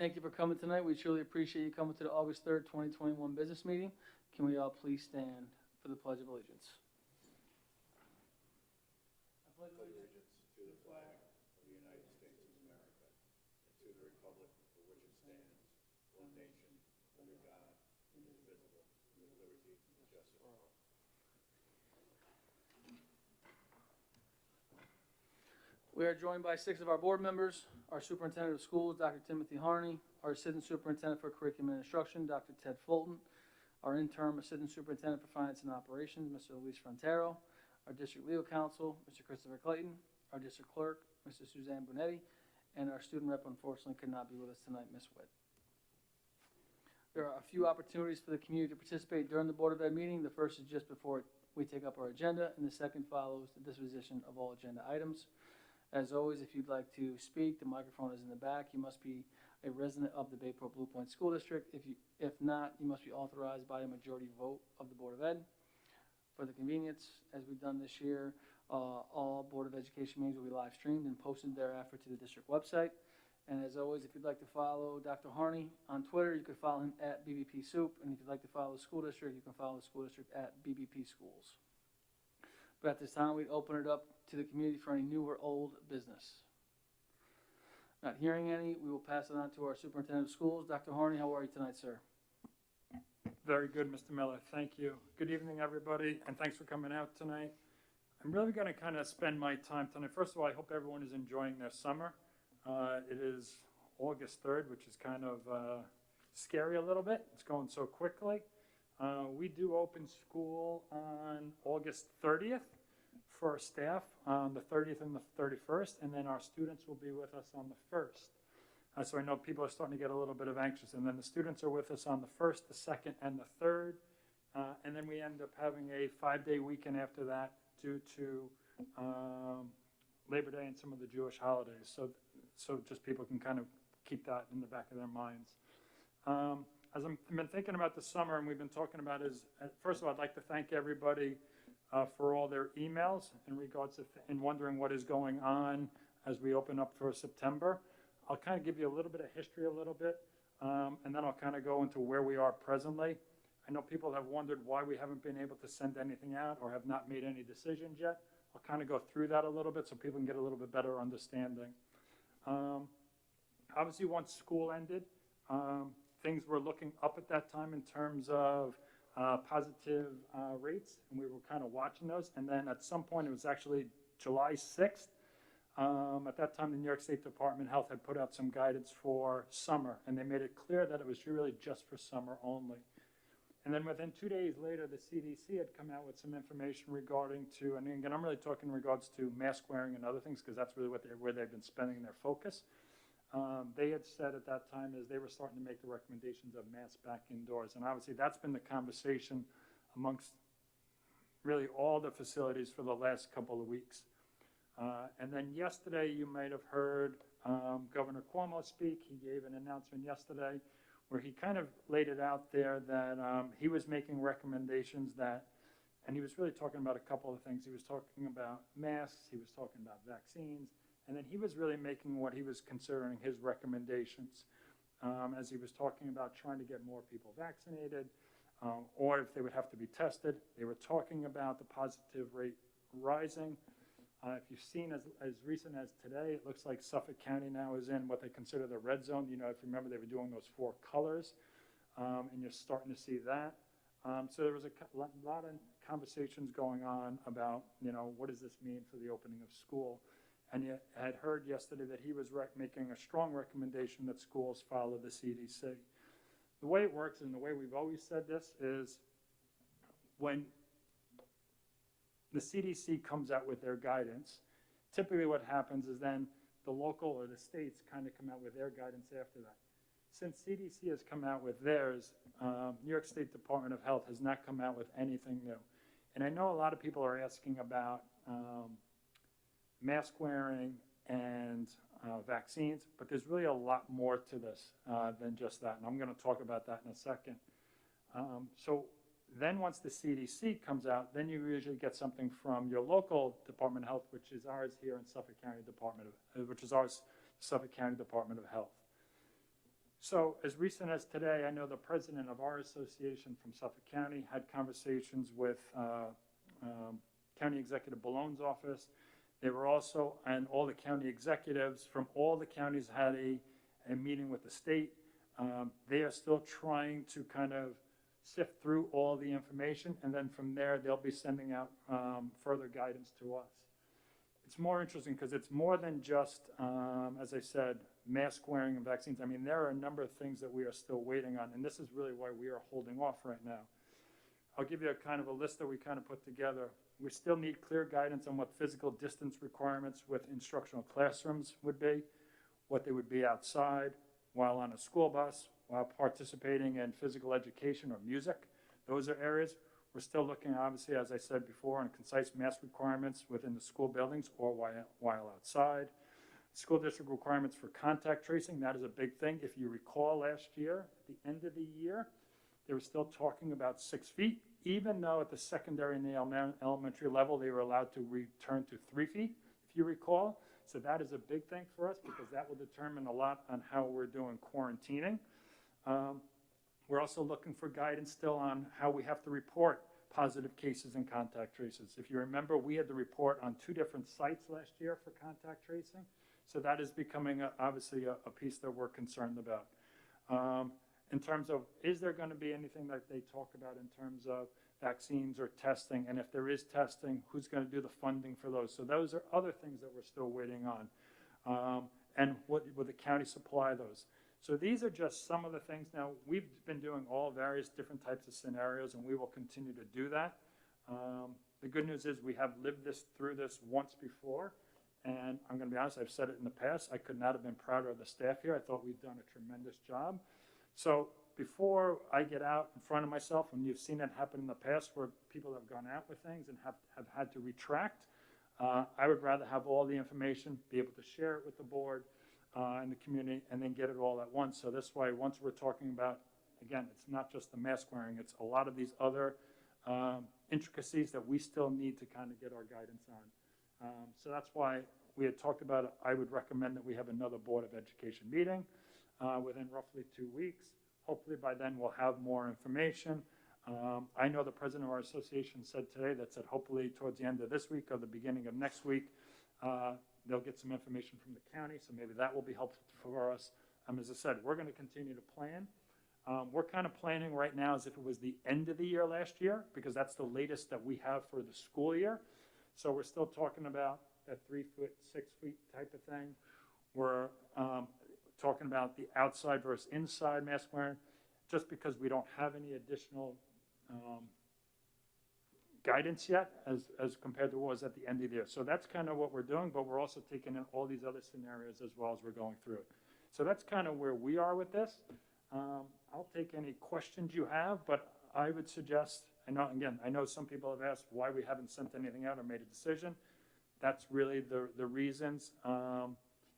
Thank you for coming tonight. We truly appreciate you coming to the August 3rd, 2021 business meeting. Can we all please stand for the Pledge of Allegiance? I pledge allegiance To the flag of the United States of America and to the republic for which it stands, one nation, under God, indivisible, with liberty and justice for all. We are joined by 6 of our board members, our superintendent of schools, Dr. Timothy Harney, our assistant superintendent for curriculum and instruction, Dr. Ted Fulton, our interim assistant superintendent for finance and operations, Mr. Luis Frontero, our district legal counsel, Mr. Christopher Clayton, our district clerk, Mr. Suzanne Bonetti, and our student rep unfortunately could not be with us tonight, Ms. Witt. There are a few opportunities for the community to participate during the Board of Ed meeting. The first is just before we take up our agenda, and the second follows the disposition of all agenda items. As always, if you'd like to speak, the microphone is in the back. You must be a resident of the Bayport Blue Point School District. If not, you must be authorized by a majority vote of the Board of Ed. For the convenience, as we've done this year, all Board of Education meetings will be live streamed and posted thereafter to the district website. And as always, if you'd like to follow Dr. Harney on Twitter, you can follow him at BBP Soup. And if you'd like to follow the school district, you can follow the school district at BBP Schools. But at this time, we'd open it up to the community for any new or old business. Not hearing any, we will pass it on to our superintendent of schools. Dr. Harney, how are you tonight, sir? Very good, Mr. Miller. Thank you. Good evening, everybody, and thanks for coming out tonight. I'm really going to kind of spend my time tonight. First of all, I hope everyone is enjoying their summer. It is August 3rd, which is kind of scary a little bit. It's going so quickly. We do open school on August 30th for our staff, on the 30th and the 31st, and then our students will be with us on the 1st. So I know people are starting to get a little bit of anxious, and then the students are with us on the 1st, the 2nd, and the 3rd, and then we end up having a 5-day weekend after that due to Labor Day and some of the Jewish holidays. So just people can kind of keep that in the back of their minds. As I've been thinking about the summer and we've been talking about is, first of all, I'd like to thank everybody for all their emails in regards to and wondering what is going on as we open up for September. I'll kind of give you a little bit of history a little bit, and then I'll kind of go into where we are presently. I know people have wondered why we haven't been able to send anything out or have not made any decisions yet. I'll kind of go through that a little bit so people can get a little bit better understanding. Obviously, once school ended, things were looking up at that time in terms of positive rates, and we were kind of watching those. And then at some point, it was actually July 6th. At that time, the New York State Department of Health had put out some guidance for summer, and they made it clear that it was really just for summer only. And then within 2 days later, the CDC had come out with some information regarding to, and again, I'm really talking in regards to mask wearing and other things, because that's really where they've been spending their focus. They had said at that time is they were starting to make the recommendations of masks back indoors. And obviously that's been the conversation amongst really all the facilities for the last couple of weeks. And then yesterday you might have heard Governor Cuomo speak. He gave an announcement yesterday where he kind of laid it out there that he was making recommendations that, and he was really talking about a couple of things. He was talking about masks, he was talking about vaccines, and then he was really making what he was considering his recommendations as he was talking about trying to get more people vaccinated or if they would have to be tested. They were talking about the positive rate rising. If you've seen as recent as today, it looks like Suffolk County now is in what they consider the red zone. You know, if you remember, they were doing those 4 colors, and you're starting to see that. So there was a lot of conversations going on about, you know, what does this mean for the opening of school? And you had heard yesterday that he was making a strong recommendation that schools follow the CDC. The way it works, and the way we've always said this, is when the CDC comes out with their guidance, typically what happens is then the local or the states kind of come out with their guidance after that. Since CDC has come out with theirs, New York State Department of Health has not come out with anything new. And I know a lot of people are asking about mask wearing and vaccines, but there's really a lot more to this than just that. And I'm going to talk about that in a second. So then once the CDC comes out, then you usually get something from your local Department of Health, which is ours here in Suffolk County Department of Health. So as recent as today, I know the president of our association from Suffolk County had conversations with County Executive Ballone's office. They were also, and all the county executives from all the counties had a meeting with the state. They are still trying to kind of sift through all the information, and then from there, they'll be sending out further guidance to us. It's more interesting because it's more than just, as I said, mask wearing and vaccines. I mean, there are a number of things that we are still waiting on, and this is really why we are holding off right now. I'll give you a kind of a list that we kind of put together. We still need clear guidance on what physical distance requirements with instructional classrooms would be, what they would be outside, while on a school bus, while participating in physical education or music. Those are areas. We're still looking, obviously, as I said before, on concise mask requirements within the school buildings or while outside. School district requirements for contact tracing, that is a big thing. If you recall last year, at the end of the year, they were still talking about 6 feet, even though at the secondary and the elementary level, they were allowed to return to 3 feet, if you recall. So that is a big thing for us because that will determine a lot on how we're doing quarantining. We're also looking for guidance still on how we have to report positive cases and contact traces. If you remember, we had to report on 2 different sites last year for contact tracing. So that is becoming obviously a piece that we're concerned about. In terms of, is there going to be anything that they talk about in terms of vaccines or testing? And if there is testing, who's going to do the funding for those? So those are other things that we're still waiting on. And what will the county supply those? So these are just some of the things. Now, we've been doing all various different types of scenarios, and we will continue to do that. The good news is we have lived through this once before, and I'm going to be honest, I've said it in the past, I could not have been prouder of the staff here. I thought we've done a tremendous job. So before I get out in front of myself, and you've seen that happen in the past where people have gone out with things and have had to retract, I would rather have all the information, be able to share it with the board, in the community, and then get it all at once. So that's why once we're talking about, again, it's not just the mask wearing, it's a lot of these other intricacies that we still need to kind of get our guidance on. So that's why we had talked about it. I would recommend that we have another Board of Education meeting within roughly 2 weeks. Hopefully by then we'll have more information. I know the president of our association said today that said hopefully towards the end of this week or the beginning of next week, they'll get some information from the county, so maybe that will be helpful for us. As I said, we're going to continue to plan. We're kind of planning right now as if it was the end of the year last year, because that's the latest that we have for the school year. So we're still talking about that 3 foot, 6 feet type of thing. We're talking about the outside versus inside mask wearing, just because we don't have any additional guidance yet as compared to what was at the end of the year. So that's kind of what we're doing, but we're also taking in all these other scenarios as well as we're going through it. So that's kind of where we are with this. I'll take any questions you have, but I would suggest, I know some people have asked why we haven't sent anything out or made a decision. That's really the reasons,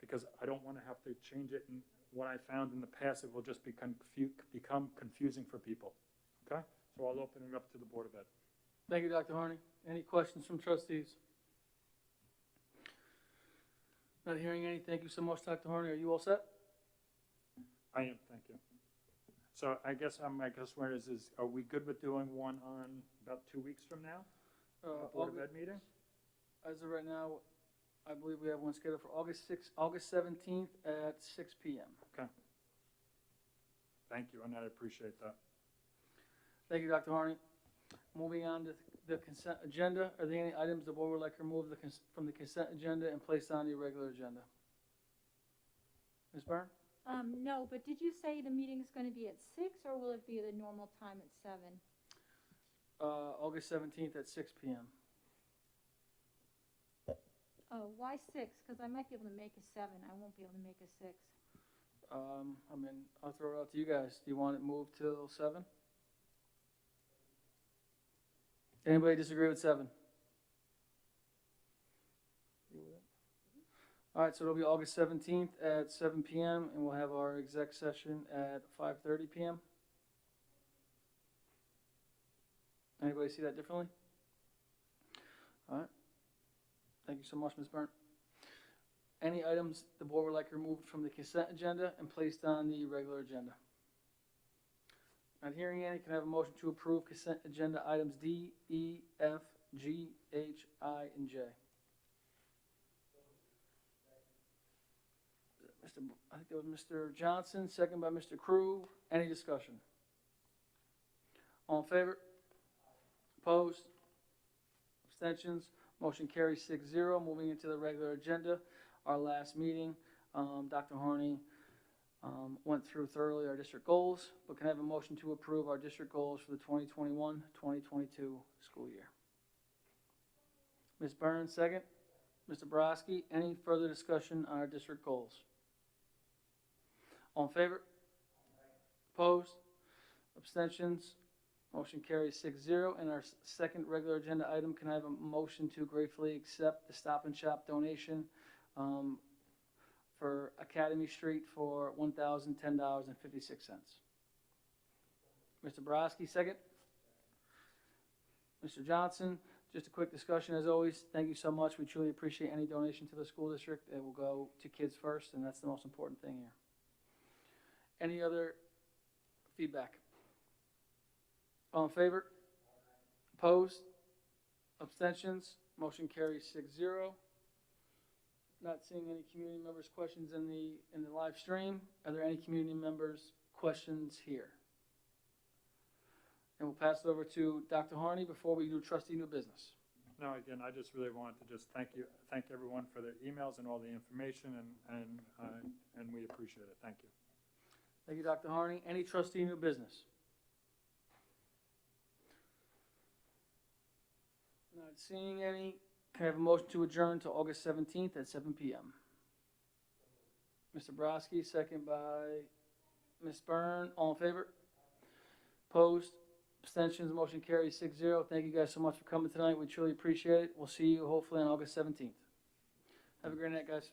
because I don't want to have to change it. And what I found in the past, it will just become confusing for people. Okay? So I'll open it up to the Board of Ed. Thank you, Dr. Harney. Any questions from trustees? Not hearing any. Thank you so much, Dr. Harney. Are you all set? I am, thank you. So I guess where is are we good with doing one on about 2 weeks from now? Board of Ed meeting? As of right now, I believe we have one scheduled for August 17th at 6 p.m. Okay. Thank you, and I appreciate that. Thank you, Dr. Harney. Moving on to the consent agenda. Are there any items the board would like to remove from the consent agenda and place on the regular agenda? Ms. Byrne? No, but did you say the meeting is going to be at 6 or will it be the normal time at 7? August 17th at 6 p.m. Oh, why 6? Because I might be able to make a 7. I won't be able to make a 6. I'll throw it out to you guys. Do you want it moved till 7? Anybody disagree with 7? All right, so it'll be August 17th at 7 p.m. and we'll have our exec session at 5:30 p.m. Anybody see that differently? All right. Thank you so much, Ms. Byrne. Any items the board would like removed from the consent agenda and placed on the regular agenda? Not hearing any, can I have a motion to approve consent agenda items D, E, F, G, H, I, and J? I think that was Mr. Johnson, second by Mr. Crew. Any discussion? All in favor? Opposed? Abstentions? Motion carries 6-0. Moving into the regular agenda, our last meeting, Dr. Harney went through thoroughly our district goals, but can I have a motion to approve our district goals for the 2021-2022 school year? Ms. Burns, second. Mr. Broski, any further discussion on our district goals? All in favor? Opposed? Abstentions? Motion carries 6-0. And our second regular agenda item, can I have a motion to gratefully accept the Stop and Shop donation for Academy Street for $1,010.56. Mr. Broski, second. Mr. Johnson, just a quick discussion as always. Thank you so much. We truly appreciate any donation to the school district. It will go to kids first, and that's the most important thing here. Any other feedback? All in favor? Opposed? Abstentions? Motion carries 6-0. Not seeing any community members' questions in the live stream. Are there any community members' questions here? And we'll pass it over to Dr. Harney before we do trustee new business. No, again, I just really wanted to just thank everyone for their emails and all the information, and we appreciate it. Thank you. Thank you, Dr. Harney. Any trustee new business? Not seeing any. Can I have a motion to adjourn to August 17th at 7 p.m.? Mr. Broski, second by Ms. Byrne. All in favor? Opposed? Abstentions? Motion carries 6-0. Thank you guys so much for coming tonight. We truly appreciate it. We'll see you hopefully on August 17th. Have a great night, guys.